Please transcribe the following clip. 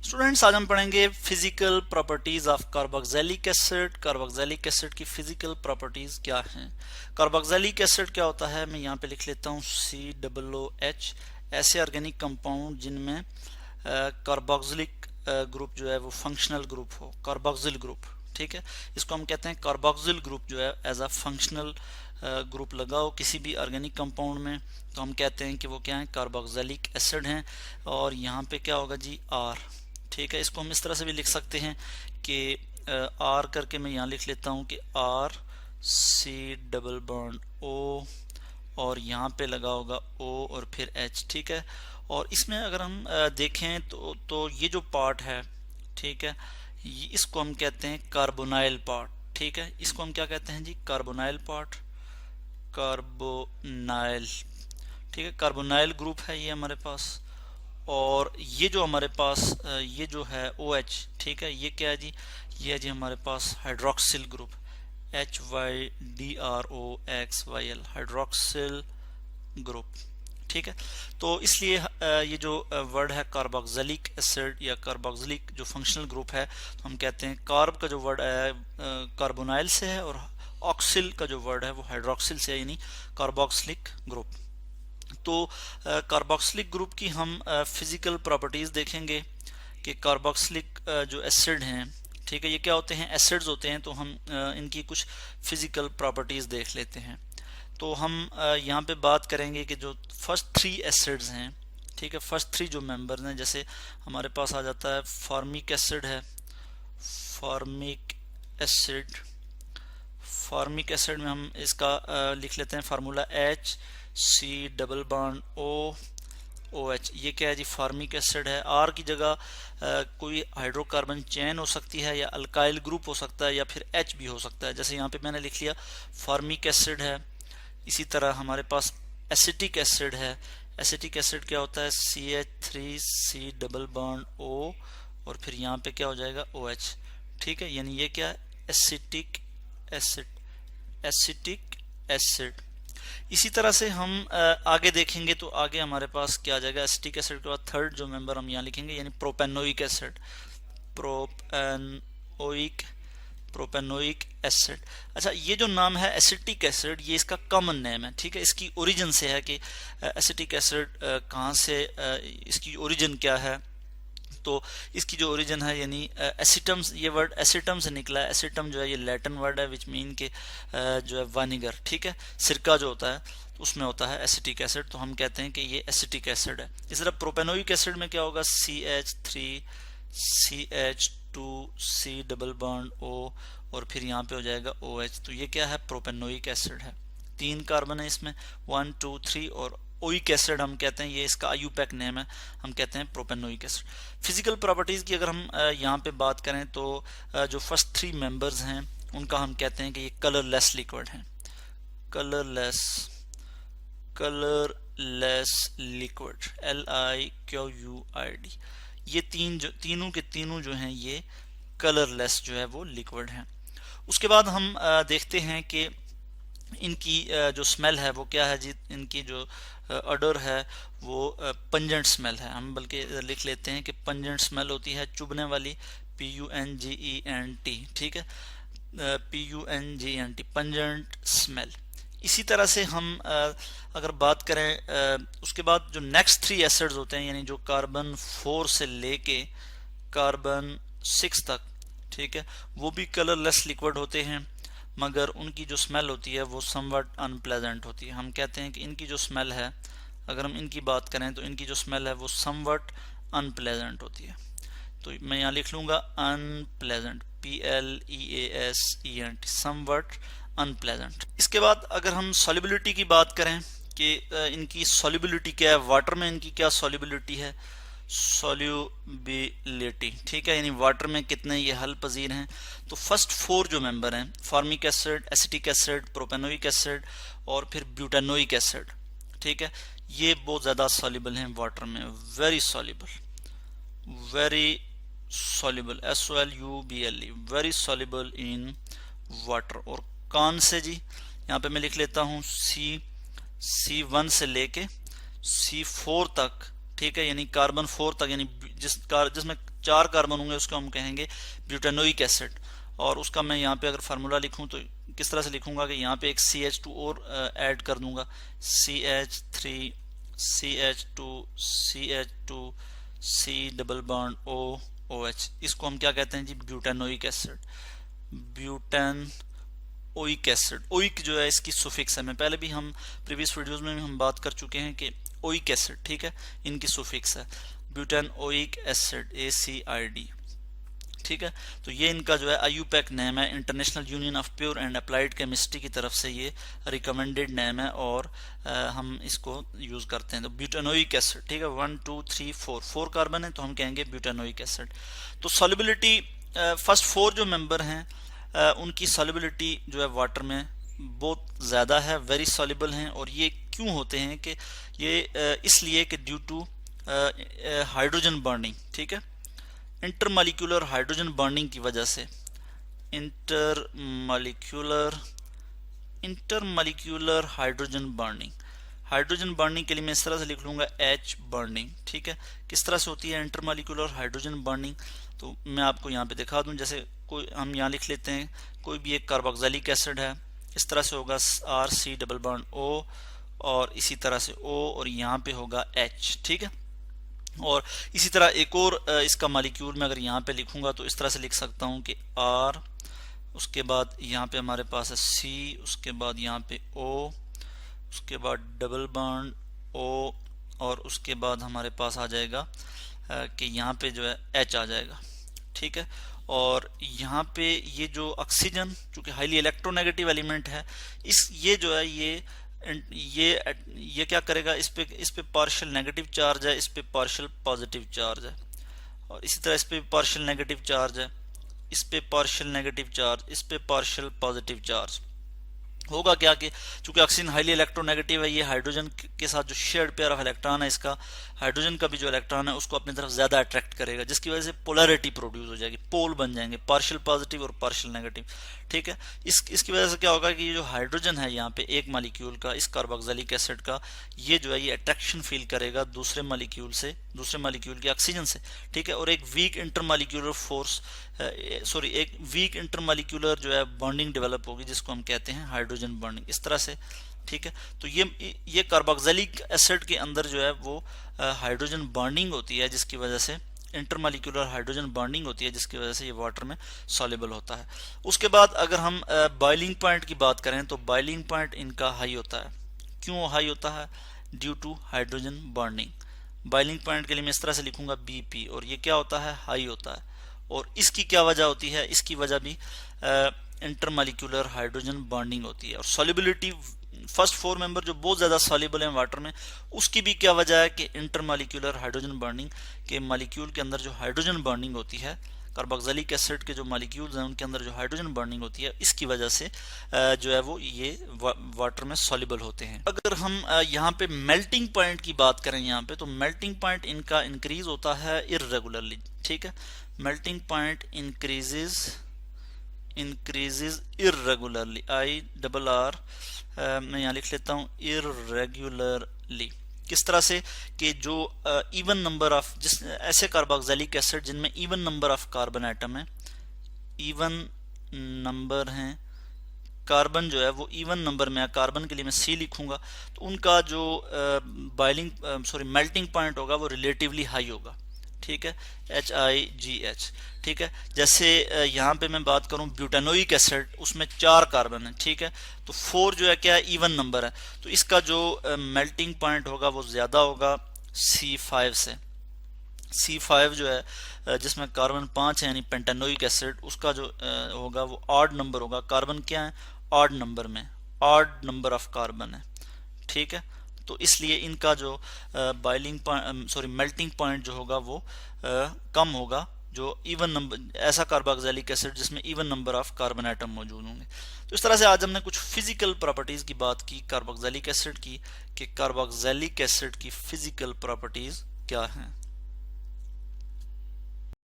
Students, आज हम पढ़ेंगे physical properties of carboxylic acid. Carboxylic acid की फिजिकल प्रॉपर्टीज क्या हैं। कार्बोक्सिलिक एसिड क्या होता है, मैं यहाँ पे लिख लेता हूँ COOH। ऐसे ऑर्गेनिक कंपाउंड जिनमें कार्बोक्सिलिक ग्रुप जो है वो फंक्शनल ग्रुप हो, कार्बोक्सिल ग्रुप। ठीक है, इसको हम कहते हैं कार्बोक्सिल ग्रुप जो है एज अ फंक्शनल ग्रुप लगाओ किसी भी ऑर्गेनिक कंपाउंड में, तो हम कहते हैं कि वो क्या है, कार्बोक्सिलिक एसिड हैं। और यहाँ पे क्या होगा जी, R। ठीक है, इसको हम इस तरह से भी लिख सकते हैं कि R करके मैं यहाँ लिख लेता हूँ कि RC डबल बॉन्ड O, और यहाँ पे लगा होगा O और फिर H। ठीक है, और इसमें अगर हम देखें तो ये जो पार्ट है, ठीक है, इसको हम कहते हैं कार्बोनाइल पार्ट। ठीक है, इसको हम क्या कहते हैं जी, कार्बोनाइल पार्ट, कार्बोनाइल। ठीक है, कार्बोनाइल ग्रुप है ये हमारे पास। और ये जो हमारे पास ये जो है OH, ठीक है, ये क्या है जी, ये है जी हमारे पास hydroxyl group, HYDROXYL, hydroxyl group. ठीक है, तो इसलिए ये जो वर्ड है कार्बोक्सिलिक एसिड या कार्बोक्सिलिक जो फंक्शनल ग्रुप है, तो हम कहते हैं कार्ब का जो वर्ड है कार्बोनाइल से है, और ऑक्सिल का जो वर्ड है वो हाइड्रोक्सिल से है, यानी कार्बोक्सिलिक ग्रुप। तो कार्बोक्सिलिक ग्रुप की हम फिजिकल प्रॉपर्टीज देखेंगे कि कार्बोक्सिलिक जो एसिड हैं, ठीक है, ये क्या होते हैं, एसिड्स होते हैं। तो हम इनकी कुछ फिजिकल प्रॉपर्टीज देख लेते हैं। तो हम यहाँ पे बात करेंगे कि जो फर्स्ट 3 एसिड्स हैं, ठीक है, फर्स्ट 3 जो मेंबर्स हैं, जैसे हमारे पास आ जाता है फॉर्मिक एसिड है, फॉर्मिक एसिड। फॉर्मिक एसिड में हम इसका लिख लेते हैं formula HC double bond OH। ये क्या है जी, फॉर्मिक एसिड है। R की जगह कोई हाइड्रोकार्बन चेन हो सकती है, या अल्काइल ग्रुप हो सकता है, या फिर H भी हो सकता है। जैसे यहाँ पे मैंने लिख लिया फॉर्मिक एसिड है। इसी तरह हमारे पास एसिटिक एसिड है। एसिटिक एसिड क्या होता है, CH3C डबल बॉन्ड O, और फिर यहाँ पे क्या हो जाएगा, OH। ठीक है, यानी ये क्या है, एसिटिक एसिड, एसिटिक एसिड। इसी तरह से हम आगे देखेंगे तो आगे हमारे पास क्या आ जाएगा, एसिटिक एसिड के बाद थर्ड जो मेंबर हम यहाँ लिखेंगे, यानी propanoic acid, propanoic, propanoic acid. अच्छा, ये जो नाम है एसिटिक एसिड, ये इसका कॉमन नेम है। ठीक है, इसकी ओरिजिन से है कि एसिटिक एसिड कहाँ से, इसकी ओरिजिन क्या है। तो इसकी जो ओरिजिन है, यानी एसिटम्स, ये वर्ड एसिटम से निकला है। एसिटम जो है ये लैटिन वर्ड है, विच मीन के जो है वानिगर। ठीक है, सिरका जो होता है उसमें होता है एसिटिक एसिड, तो हम कहते हैं कि ये एसिटिक एसिड है। इस तरह प्रोपेनोइक एसिड में क्या होगा, CH3CH2C डबल बॉन्ड O, और फिर यहाँ पे हो जाएगा OH। तो ये क्या है, प्रोपेनोइक एसिड है। 3 कार्बन है इसमें, 1 2 3, और ओइक एसिड हम कहते हैं, ये इसका आयुपैक नेम है, हम कहते हैं प्रोपेनोइक एसिड। फिजिकल प्रॉपर्टीज की अगर हम यहाँ पे बात करें तो जो फर्स्ट 3 मेंबर्स हैं उनका हम कहते हैं कि ये कलरलेस लिक्विड हैं, कलरलेस, कलरलेस लिक्विड, LIQUID। ये तीनों के तीनों जो हैं ये कलरलेस जो है वो लिक्विड हैं। उसके बाद हम देखते हैं कि इनकी जो स्मेल है वो क्या है जी, इनकी जो ऑडर है वो पंजेंट स्मेल है। हम बल्कि लिख लेते हैं कि पंजेंट स्मेल होती है, चुभने वाली, PUNGENT। ठीक है, PUNGENT, पंजेंट स्मेल। इसी तरह से हम अगर बात करें उसके बाद जो नेक्स्ट 3 एसिड्स होते हैं, यानी जो कार्बन 4 से लेके कार्बन 6 तक, ठीक है, वो भी कलरलेस लिक्विड होते हैं, मगर उनकी जो स्मेल होती है वो समवट अनप्लेजेंट होती है। हम कहते हैं कि इनकी जो स्मेल है, अगर हम इनकी बात करें तो इनकी जो स्मेल है वो समवट अनप्लेजेंट होती है। तो मैं यहाँ लिख लूँगा अनप्लेजेंट, PLEASENT, समवट अनप्लेजेंट। इसके बाद अगर हम सॉल्युबिलिटी की बात करें कि इनकी सॉल्युबिलिटी क्या है, वाटर में इनकी क्या सॉल्युबिलिटी है, सॉल्युबिलिटी। ठीक है, यानी वाटर में कितने ये हल पजीर हैं। तो फर्स्ट 4 जो मेंबर हैं, formic acid, acetic acid, propanoic acid और फिर ब्यूटानोइक एसिड, ठीक है, ये बहुत ज़्यादा सॉल्युबल हैं वाटर में, very soluble, very soluble, SOLUBLE, very soluble in water. और कौन से जी, यहाँ पे मैं लिख लेता हूँ C1 से लेके C4 तक, ठीक है, यानी कार्बन 4 तक, यानी जिसमें 4 कार्बन होंगे उसको हम कहेंगे ब्यूटेनोइक एसिड। और उसका मैं यहाँ पे अगर फार्मूला लिखूं तो किस तरह से लिखूंगा कि यहाँ पे एक CH2 और ऐड कर दूंगा, CH3 CH2 CH2 C double bond O OH। इसको हम क्या कहते हैं जी, butanoic acid, butanoic acid. Oic जो है इसकी सुफिक्स है, मैं पहले भी हम प्रीवियस वीडियोस में भी हम बात कर चुके हैं कि ओइक एसिड, ठीक है, इनकी सुफिक्स है ब्यूटेनोइक एसिड ACID, ठीक है। तो ये इनका जो है IUPAC नेम है, international union of pure and applied chemistry की तरफ से ये रिकमेंडेड नेम है और हम इसको यूज करते हैं। तो ब्यूटेनोइक एसिड, ठीक है, 1 2 3 4 कार्बन है तो हम कहेंगे ब्यूटेनोइक एसिड। तो सॉल्युबिलिटी फर्स्ट 4 जो मेंबर हैं उनकी सॉल्युबिलिटी जो है वाटर में बहुत ज़्यादा है, वेरी सॉल्युबल हैं। और ये क्यों होते हैं कि ये इसलिए कि ड्यू टू हाइड्रोजन बर्निंग, ठीक है, इंटरमॉलिक्यूलर हाइड्रोजन बर्निंग की वजह से, इंटरमॉलिक्यूलर हाइड्रोजन बर्निंग के लिए मैं इस तरह से लिख लूंगा H बर्निंग, ठीक है। किस तरह से होती है इंटरमॉलिक्यूलर हाइड्रोजन बर्निंग, तो मैं आपको यहाँ पे दिखा दूं। जैसे कोई हम यहाँ लिख लेते हैं, कोई भी एक कार्बोक्सिलिक एसिड है, इस तरह से होगा RC डबल बॉन्ड O और इसी तरह से O और यहाँ पे होगा H, ठीक है। और इसी तरह एक और इसका मॉलिक्यूल मैं अगर यहाँ पे लिखूंगा तो इस तरह से लिख सकता हूँ कि R, उसके बाद यहाँ पे हमारे पास है C, उसके बाद यहाँ पे O, उसके बाद डबल बॉन्ड O और उसके बाद हमारे पास आ जाएगा कि यहाँ पे जो है H आ जाएगा, ठीक है। और यहाँ पे ये जो ऑक्सीजन चूंकि हाईली इलेक्ट्रोनेगेटिव एलिमेंट है, ये जो है ये क्या करेगा, इस पे पार्शियल नेगेटिव चार्ज है, इस पे पार्शियल पॉजिटिव चार्ज है, और इसी तरह इस पे पार्शियल नेगेटिव चार्ज है, इस पे पार्शियल नेगेटिव चार्ज, इस पे पार्शियल पॉजिटिव चार्ज। होगा क्या कि चूंकि ऑक्सीजन हाईली इलेक्ट्रोनेगेटिव है, ये हाइड्रोजन के साथ जो शेयर्ड पेयर ऑफ इलेक्ट्रॉन है इसका, हाइड्रोजन का भी जो इलेक्ट्रॉन है उसको अपनी तरफ ज्यादा अट्रैक्ट करेगा, जिसकी वजह से पोलैरिटी प्रोड्यूस हो जाएगी, पोल बन जाएंगे, पार्शियल पॉजिटिव और पार्शियल नेगेटिव, ठीक है। इसकी वजह से क्या होगा कि ये जो हाइड्रोजन है यहाँ पे एक मॉलिक्यूल का, इस कार्बोक्सिलिक एसिड का, ये जो है ये अट्रैक्शन फील करेगा दूसरे मॉलिक्यूल से, दूसरे मॉलिक्यूल के ऑक्सीजन से, ठीक है। और एक वीक इंटरमॉलिक्यूलर फोर्स, एक वीक इंटरमॉलिक्यूलर जो है बॉन्डिंग डेवलप होगी, जिसको हम कहते हैं हाइड्रोजन बॉन्डिंग, इस तरह से, ठीक है। तो ये कार्बोक्सिलिक एसिड के अंदर जो है वो हाइड्रोजन बॉन्डिंग होती है, जिसकी वजह से इंटरमॉलिक्यूलर हाइड्रोजन बॉन्डिंग होती है, जिसकी वजह से ये वाटर में सॉल्युबल होता है। उसके बाद अगर हम बॉइलिंग पॉइंट की बात करें तो बॉइलिंग पॉइंट इनका हाई होता है। क्यों हाई होता है? Due to hydrogen bonding. Boiling point के लिए मैं इस तरह से लिखूंगा BP, और ये क्या होता है? हाई होता है। और इसकी क्या वजह होती है? इसकी वजह भी इंटरमॉलिक्यूलर हाइड्रोजन बॉन्डिंग होती है। और सॉल्युबिलिटी, फर्स्ट 4 मेंबर जो बहुत ज्यादा सॉल्युबल हैं वाटर में, उसकी भी क्या वजह है कि इंटरमॉलिक्यूलर हाइड्रोजन बॉन्डिंग के मॉलिक्यूल के अंदर जो हाइड्रोजन बॉन्डिंग होती है, कार्बोक्सिलिक एसिड के जो मॉलिक्यूल्स हैं उनके अंदर जो हाइड्रोजन बॉन्डिंग होती है, इसकी वजह से जो है वो ये वाटर में सॉल्युबल होते हैं। अगर हम यहाँ पे मेल्टिंग पॉइंट की बात करें यहाँ पे, तो मेल्टिंग पॉइंट इनका इंक्रीज होता है इर्रेगुलरली, ठीक है। मेल्टिंग पॉइंट इंक्रीजेज इर्रेगुलरली, IRR मैं यहाँ लिख लेता हूँ इर्रेगुलरली। किस तरह से कि जो इवन नंबर ऑफ, जिस ऐसे कार्बोक्सिलिक एसिड जिनमें even number of carbon atom है, इवन नंबर हैं कार्बन जो है वो इवन नंबर में है, कार्बन के लिए मैं C लिखूंगा, तो उनका जो मेल्टिंग पॉइंट होगा वो रिलेटिवली हाई होगा, ठीक है, HIGH, ठीक है। जैसे यहाँ पे मैं बात करूँ ब्यूटेनोइक एसिड, उसमें 4 कार्बन है, ठीक है, तो 4 जो है क्या है? इवन नंबर है, तो इसका जो मेल्टिंग पॉइंट होगा वो ज्यादा होगा C5 से। C5 जो है जिसमें कार्बन 5 है, यानी पेंटानोइक एसिड, उसका जो होगा वो ऑड नंबर होगा। कार्बन क्या है? ऑड नंबर में, ऑड नंबर ऑफ कार्बन है, ठीक है। तो इसलिए इनका जो मेल्टिंग पॉइंट जो होगा वो कम होगा, जो इवन नंबर, ऐसा कार्बोक्सिलिक एसिड जिसमें even number of carbon atom मौजूद होंगे। तो इस तरह से आज हमने कुछ फिजिकल प्रॉपर्टीज की बात की कार्बोक्सिलिक एसिड की, कि कार्बोक्सिलिक एसिड की फिजिकल प्रॉपर्टीज क्या हैं।